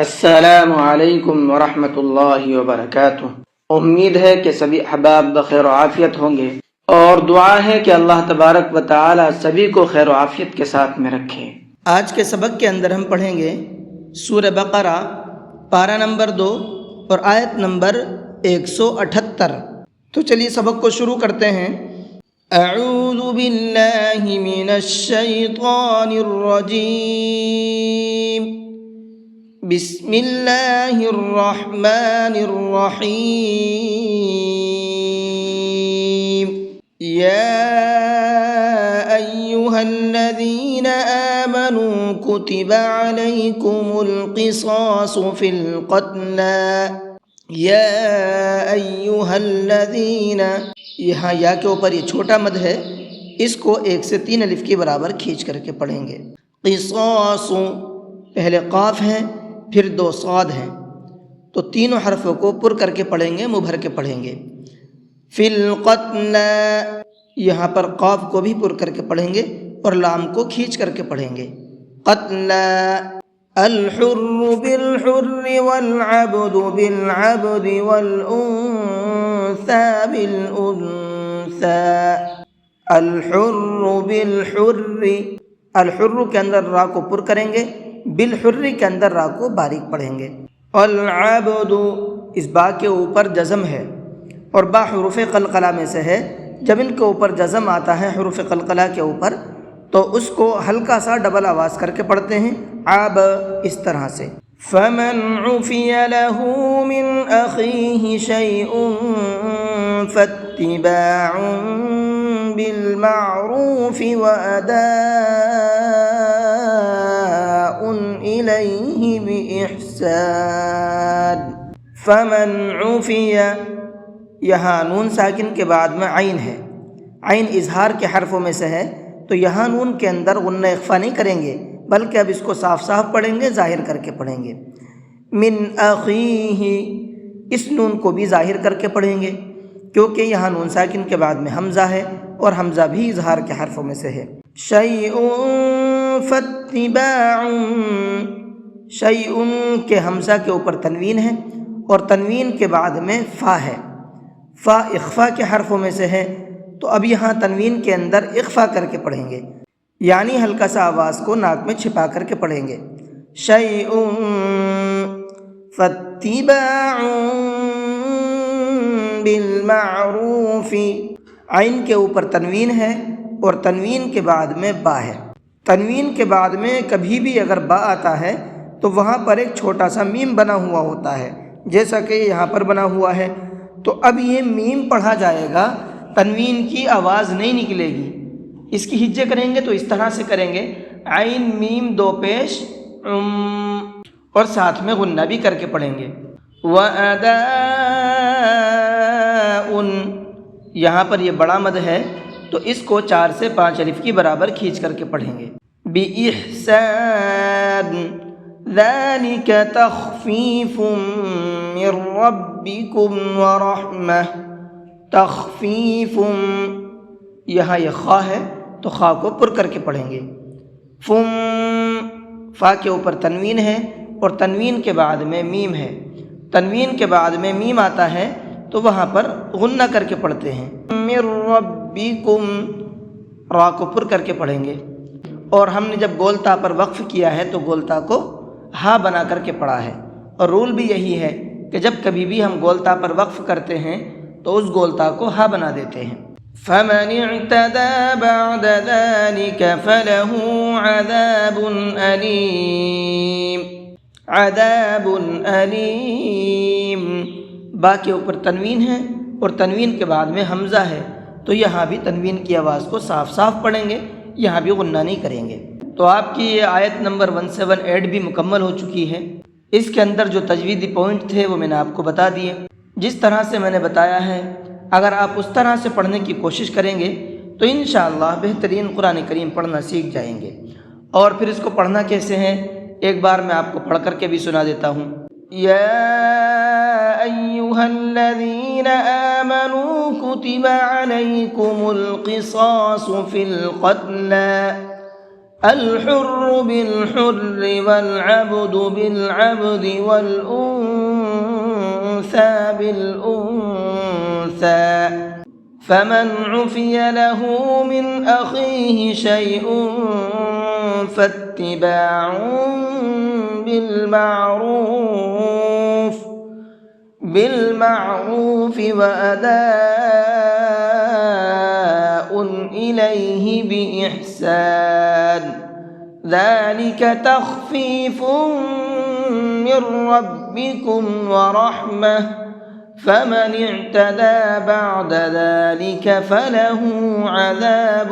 السلام علیکم ورحمۃ اللہ وبرکاتہ۔ امید ہے کہ سبھی احباب بخیر و عافیت ہوں گے، اور دعا ہے کہ اللہ تبارک و تعالی سبھی کو خیر و عافیت کے ساتھ میں رکھے۔ آج کے سبق کے اندر ہم پڑھیں گے سورہ بقرہ پارہ نمبر 2 اور آیت نمبر 178۔ تو چلیے سبق کو شروع کرتے ہیں۔ اعوذ باللہ من الشیطان الرجیم، بسم اللہ الرحمن الرحیم۔ یا ایہا الذین آمنوا کتب علیکم القصاص فی القتلى یا ایہا الذین، یہاں یا کے اوپر یہ چھوٹا مد ہے، اس کو 1 سے 3 الف کے برابر کھینچ کر کے پڑھیں گے۔ قصاص، پہلے قاف ہے پھر 2 صاد ہیں، تو تینوں حرفوں کو پر کر کے پڑھیں گے، مبھر کے پڑھیں گے۔ فی القتلى، یہاں پر قاف کو بھی پر کر کے پڑھیں گے اور لام کو کھینچ کر کے پڑھیں گے۔ قتلى، الحر بالحر والعبد بالعبد والانثى بالانثى۔ الحر بالحر، الحر کے اندر را کو پر کریں گے، بالحر کے اندر را کو باریک پڑھیں گے۔ العبد، اس با کے اوپر جزم ہے، اور با حروف قلقلہ میں سے ہے۔ جب ان کے اوپر جزم آتا ہے حروف قلقلہ کے اوپر، تو اس کو ہلکا سا ڈبل آواز کر کے پڑھتے ہیں، عب، اس طرح سے۔ فمن عفی لہ من اخیہ شیء فاتباع بالمعروف واداء الیہ بإحسان۔ فمن عفی، یہاں نون ساکن کے بعد میں عین ہے، عین اظہار کے حرفوں میں سے ہے، تو یہاں نون کے اندر غنہ اخفا نہیں کریں گے، بلکہ اب اس کو صاف صاف پڑھیں گے، ظاہر کر کے پڑھیں گے۔ من اخیہ، اس نون کو بھی ظاہر کر کے پڑھیں گے، کیونکہ یہاں نون ساکن کے بعد میں حمزہ ہے، اور حمزہ بھی اظہار کے حرفوں میں سے ہے۔ شیء فاتباع، شیء کے حمزہ کے اوپر تنوین ہے، اور تنوین کے بعد میں فا ہے، فا اخفا کے حرفوں میں سے ہے، تو اب یہاں تنوین کے اندر اخفا کر کے پڑھیں گے، یعنی ہلکا سا آواز کو ناک میں چھپا کر کے پڑھیں گے۔ شیء فاتباع بالمعروف، عین کے اوپر تنوین ہے، اور تنوین کے بعد میں با ہے۔ تنوین کے بعد میں کبھی بھی اگر با آتا ہے تو وہاں پر ایک چھوٹا سا میم بنا ہوا ہوتا ہے، جیسا کہ یہاں پر بنا ہوا ہے، تو اب یہ میم پڑھا جائے گا، تنوین کی آواز نہیں نکلے گی۔ اس کی ہجے کریں گے تو اس طرح سے کریں گے، عین میم 2 پیش اور ساتھ میں غنہ بھی کر کے پڑھیں گے۔ وَأَدَاءٌ، یہاں پر یہ بڑا مد ہے، تو اس کو 4 سے 5 الف کی برابر کھینچ کر کے پڑھیں گے۔ بِإِحْسَانٍ، ذَلِكَ تَخْفِيفٌ مِّن رَّبِّكُمْ وَرَحْمَةٌ۔ تخفیف، یہاں یہ خا ہے تو خا کو پر کر کے پڑھیں گے۔ فم، فا کے اوپر تنوین ہے، اور تنوین کے بعد میں میم ہے، تنوین کے بعد میں میم آتا ہے تو وہاں پر غنہ کر کے پڑھتے ہیں۔ من ربکم، را کو پر کر کے پڑھیں گے، اور ہم نے جب گولتا پر وقف کیا ہے تو گولتا کو ہا بنا کر کے پڑھا ہے، اور رول بھی یہی ہے کہ جب کبھی بھی ہم گولتا پر وقف کرتے ہیں تو اس گولتا کو ہا بنا دیتے ہیں۔ فمن اعتدى بعد ذلك فله عذاب علیم۔ عذاب علیم، با کے اوپر تنوین ہے اور تنوین کے بعد میں حمزہ ہے، تو یہاں بھی تنوین کی آواز کو صاف صاف پڑھیں گے، یہاں بھی غنہ نہیں کریں گے۔ تو آپ کی یہ آیت نمبر 178 بھی مکمل ہو چکی ہے۔ اس کے اندر جو تجویدی پوائنٹ تھے وہ میں نے آپ کو بتا دیے۔ جس طرح سے میں نے بتایا ہے، اگر آپ اس طرح سے پڑھنے کی کوشش کریں گے تو انشاءاللہ بہترین قرآن کریم پڑھنا سیکھ جائیں گے۔ اور پھر اس کو پڑھنا کیسے ہے، ایک بار میں آپ کو پڑھ کر کے بھی سنا دیتا ہوں۔ یا ایہا الذین آمنوا کتب علیکم القصاص فی القتلى، الحر بالحر والعبد بالعبد والأنثى بالأنثى فمن عفي له من أخيه شيء فاتباع بالمعروف وأداء إليه بإحسان ذلك تخفيف من ربكم ورحمة فمن اعتدى بعد ذلك فله عذاب